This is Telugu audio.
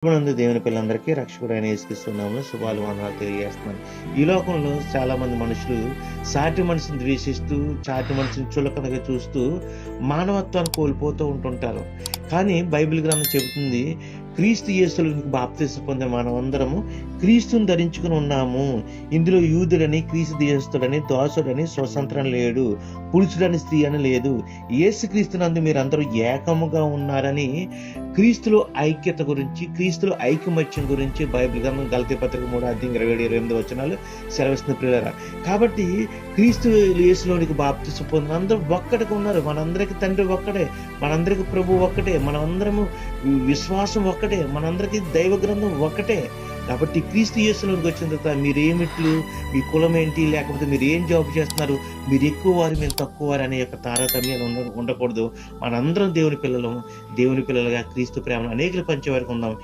ప్రభునందు దేవుని పిల్లలందరికీ రక్షకుడైన యేసుక్రీస్తు నామములో శుభాలు వందనాలు తెలియజేస్తున్నాను. ఈ లోకంలో చాలా మంది మనుషులు సాటి మనిషిని ద్వేషిస్తూ, చాటి మనిషిని చులకనగా చూస్తూ మానవత్వాన్ని కోల్పోతూ ఉంటుంటారు. కానీ బైబిల్ గ్రంథం చెబుతుంది, క్రీస్తు యేసులో బాప్తిసం పొందే మనమందరము క్రీస్తుని ధరించుకుని ఉన్నాము. ఇందులో యూదుడని, క్రీస్తు దేశస్థుడని, దాసుడని, స్వతంత్రం లేడు, పురుషుడని, స్త్రీ అని లేదు. యేసుక్రీస్తునందు మీరందరూ ఏకముగా ఉన్నారని క్రీస్తులో ఐక్యత గురించి, క్రీస్తులో ఐకమత్యం గురించి బైబిల్ గ్రంథం గలతీ పత్రిక 3:27-28 సెలవిస్తుంది ప్రియులారా. కాబట్టి క్రీస్తు యేసులోనికి బాప్తిసం పొందిన అందరూ ఒక్కటిగా ఉన్నారు. మనందరికి తండ్రి ఒక్కడే, మనందరికి ప్రభు ఒక్కటే, మనందరము విశ్వాసం ఒక్కటే, మనందరికి దైవ గ్రంథం ఒక్కటే. కాబట్టి క్రీస్తు యేసులోనికి వచ్చిన తర్వాత మీరేమిట్లు, మీ కులం ఏంటి, లేకపోతే మీరు ఏం జాబ్ చేస్తున్నారు, మీరు ఎక్కువ వారు, మీరు తక్కువ వారు అనే యొక్క తారతమ్యాలు ఉండకూడదు. మనందరం దేవుని పిల్లలుగా క్రీస్తు ప్రేమను అనేకులు పంచే వరకు ఉందాం.